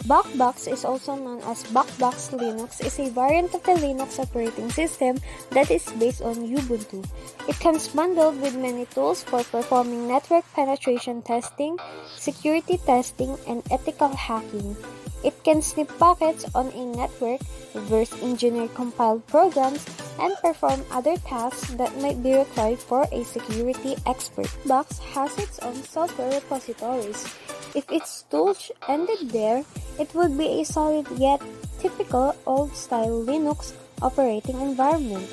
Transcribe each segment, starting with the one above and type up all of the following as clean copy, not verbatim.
Backbox is also known as Backbox Linux is a variant of the Linux operating system that is based on Ubuntu. It comes bundled with many tools for performing network penetration testing, security testing, and ethical hacking. It can snip packets on a network, reverse engineer compiled programs, and perform other tasks that might be required for a security expert. Box has its own software repositories. If its tools ended there, it would be a solid yet typical old-style Linux operating environment.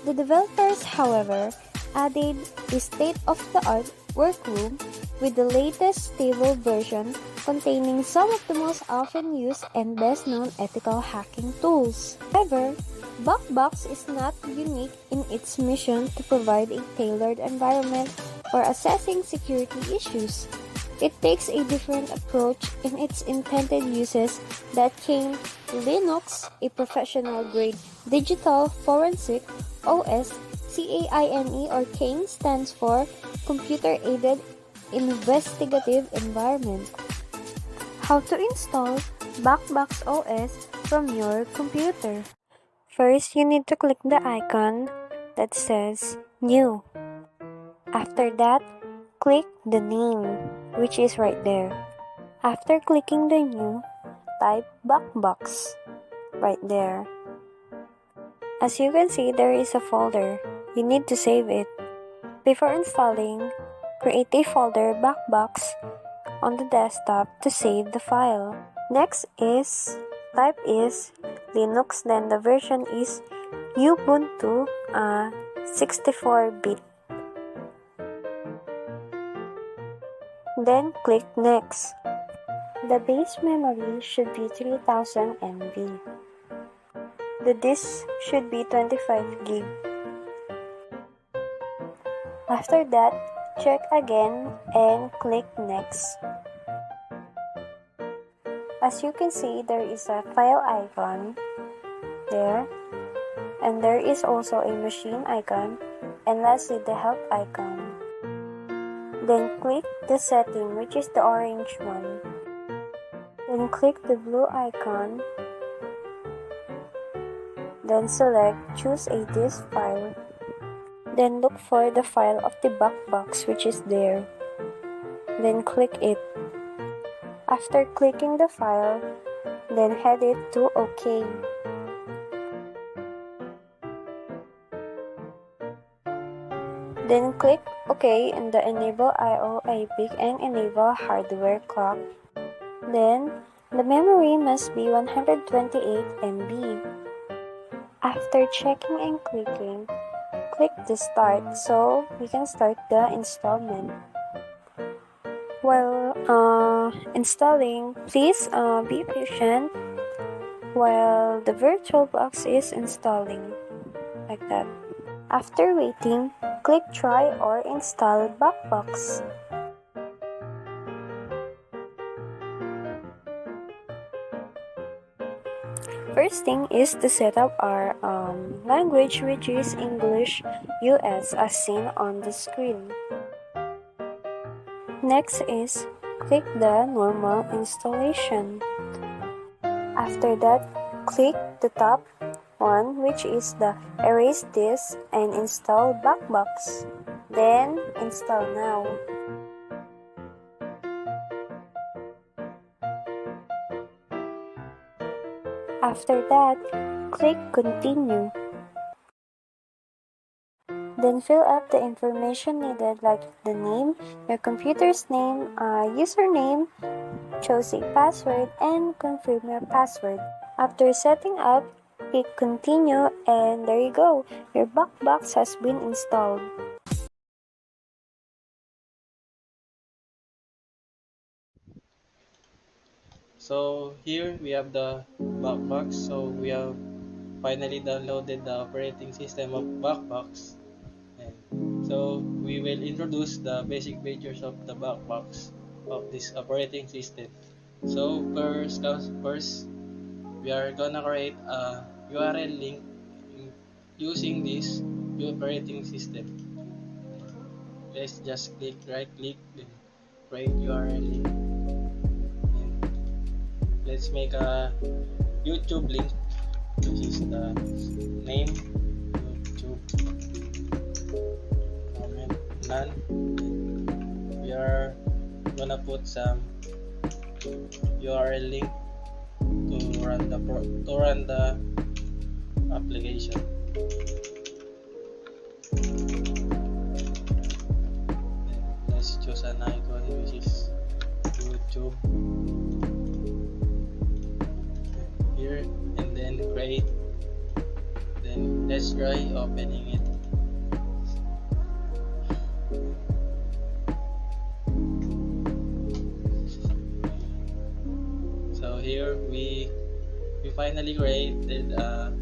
The developers, however, added a state-of-the-art workroom with the latest stable version containing some of the most often used and best-known ethical hacking tools. However, Backbox is not unique in its mission to provide a tailored environment for assessing security issues. It takes a different approach in its intended uses that Kane Linux, a professional-grade digital forensic OS. CAINE or Kane stands for Computer-Aided Investigative Environment. How to install Backbox OS from your computer. First, you need to click the icon that says New. After that, click the name, which is right there. After clicking the New, type Backbox right there. As you can see, there is a folder. You need to save it. Before installing, create a folder Backbox on the desktop to save the file. Next is, type is Linux, then the version is Ubuntu 64-bit. Then click Next. The base memory should be 3000 MB. The disk should be 25 GB. After that, check again and click Next. As you can see, there is a file icon there, and there is also a machine icon, and lastly the help icon. Then click the setting, which is the orange one. Then click the blue icon. Then select Choose a disk file. Then look for the file of the Backbox, which is there. Then click it. After clicking the file, then head it to OK. Then click OK in the Enable I/O epic and Enable Hardware Clock. Then, the memory must be 128 MB. After checking and clicking, click the Start so we can start the installment. While installing, please be patient while the Virtualbox is installing, like that. After waiting, click Try or Install Backbox. First thing is to set up our language, which is English US as seen on the screen. Next is click the normal installation. After that, click the top one, which is the erase disk and install Backbox. Then install now. After that, click Continue. Then fill up the information needed like the name, your computer's name, username, choose a password, and confirm your password. After setting up, click Continue and there you go. Your Backbox has been installed. So here we have the Backbox. So we have finally downloaded the operating system of Backbox. And so we will introduce the basic features of the Backbox of this operating system. So first we are gonna create a URL link using this operating system. Let's just right click then create URL link. let's make a YouTube link, which is the name YouTube comment none. We are gonna put some URL link to run the application. Then let's choose an icon which is YouTube here, and then create. Then let's try opening it. So here we finally created a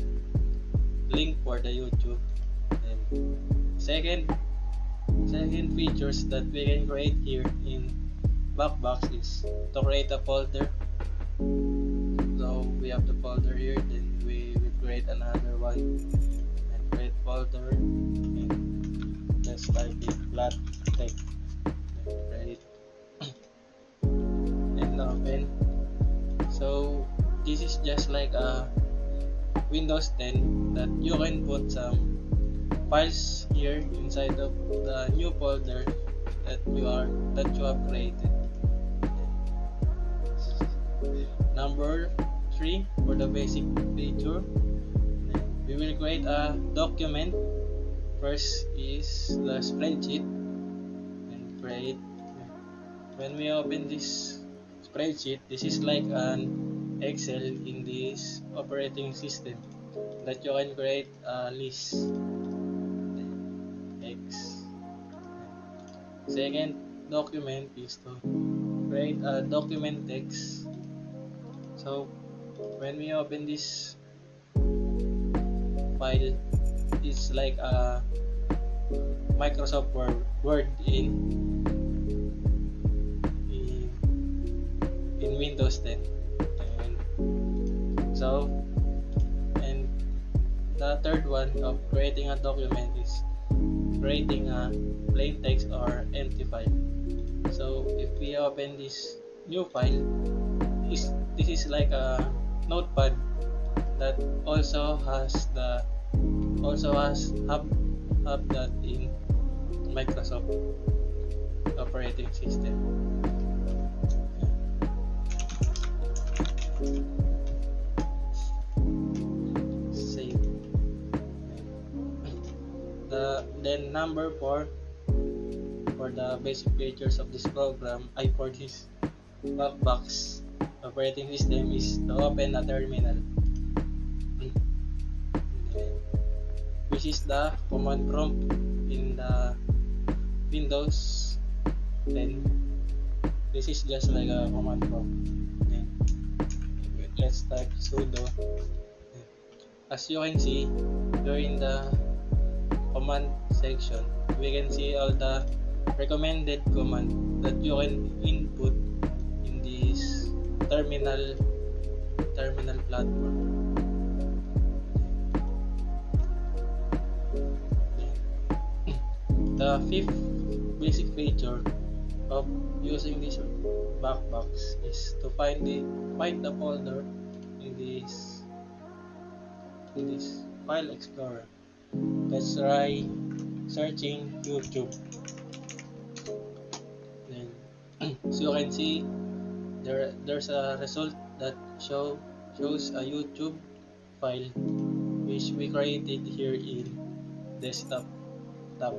link for the YouTube. And second features that we can create here in Backbox is to create a folder. So we have the folder here, then we will create another one and create folder, and let's type it flat text, create and open. So this is just like a Windows 10 that you can put some files here inside of the new folder that you have created. Number 3 for the basic feature, we will create a document. First is the spreadsheet, and create. When we open this spreadsheet, this is like an Excel in this operating system that you can create a list. X. Second document is to create a document text. So when we open this file, it's like a Microsoft Word in Windows 10. And the third one of creating a document is creating a plain text or empty file. So if we open this new file, this is like a notepad that also has that in Microsoft operating system. Save. Then number 4 for the basic features of this program, for this Backbox operating system, is to open a terminal, which is the command prompt in the Windows 10. This is just like a command prompt. Let's type sudo. As you can see, during the command section, we can see all the recommended command that you can input in this terminal platform. The fifth basic feature of using this Backbox is to find the folder in this file explorer. Let's try searching YouTube. Then so you can see there's a result that shows a YouTube file which we created here in desktop tab.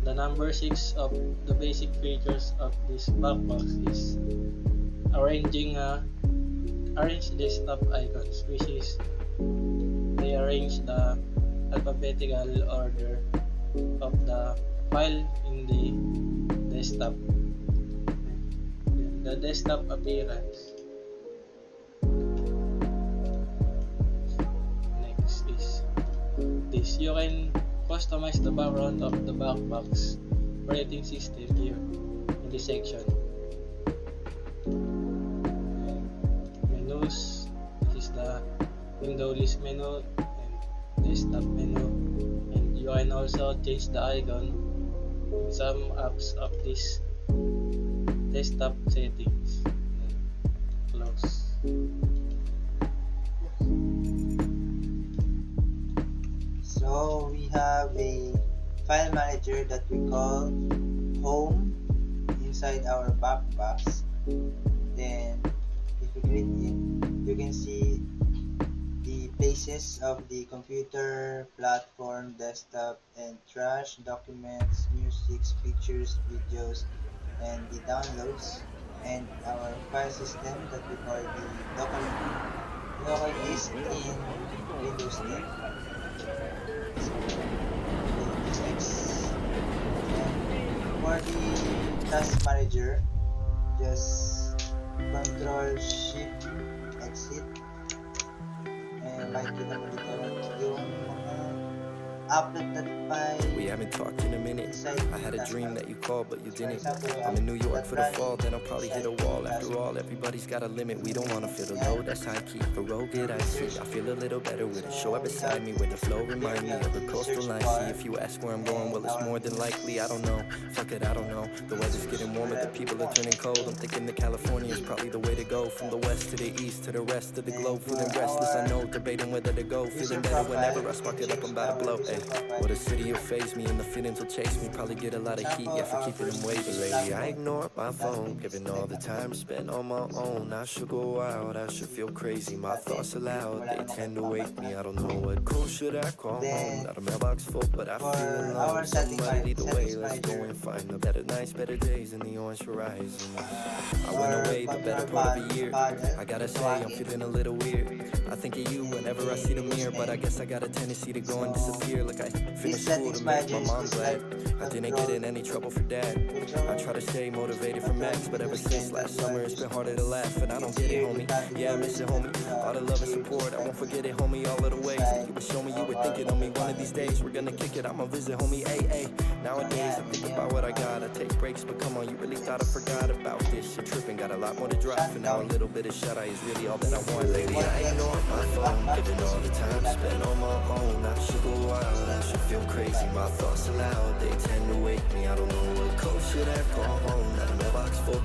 The number 6 of the basic features of this Backbox is arrange desktop icons, which is they arrange the alphabetical order of the file in the desktop. The desktop appearance. Next is this. You can customize the background of the Backbox operating system here in this section. Menus. This is the window list menu and desktop menu, and you can also change the icon in some apps of this desktop settings. Close. So we have a file manager that we call home inside our Backbox. Then if you click it, you can see the places of the computer, platform, desktop, and trash, documents, music, pictures, videos, and the downloads, and our file system that we call the local disk in Windows 10. So click next. And for the task manager, just Control Shift Exit and makikita mo dito yung mga upload na We file haven't talked in a minute. inside I had a task dream that you called, but you For didn't. example, I'm in New York for the that fall, then I'll running probably hit a inside wall. task After all, everybody's got a limit. We don't wanna feel the Yeah. load, that's high key. For road, good I see. I feel a little better with a So shore we beside have me, where the flow here remind we me have of a the coastal search line. bar See, if you ask where I'm going, and well, it's our more than likely. I don't know. Fuck it, I don't know. The weather's getting warmer, the whatever you people are want. turning cold. I'm thinking that California is probably the way to go. From the west to the east to the rest of the Then globe. for Feeling restless, I our know. Debating whether to go. user Feeling better profile, whenever I we spark can it up, change I'm about to our blow. user Ay, profile. what a city will phase me, and the feelings will chase me. Probably get a lot of heat, yeah, for Example, our keeping them first waiting. user Lately, I platform ignore my that phone, is given all the time spent on my own. I should go out, I should feel crazy. My thoughts aloud, they tend to wake me. I don't know what call should I call home. Then Not a mailbox full, but I feel for alone. our Somebody lead the way, settings let's go manager, and find the better nights, better days in the orange horizon. I went our away the better control part of a year. panel, I gotta kung say, I'm tawagin. feeling a little weird. I think of you whenever I see the mirror, but I name. guess I got a tendency to go and So disappear. Like I this finished school to settings make manager my is mom just glad. like I didn't get in any trouble for dad. I try to stay motivated for max, but ever since last summer it's been harder to laugh, and I don't get it, homie. Yeah, I miss it, homie. All the love and support, I won't forget it, homie. All of the ways that you would show me you were thinking of me. One of these days we're gonna kick it, I'ma visit, homie. Ay, ay. Nowadays I think about what I got. I take breaks, but come on, you really thought I forgot about this. You're tripping, got a lot more to drop, and now a little bit of shut eye is really all that I want lately. I ignore my phone, given all the time spent on my own. I should go out, I should feel crazy. My thoughts aloud, they tend to wake me. I don't know what code should I call home. Not a mailbox full.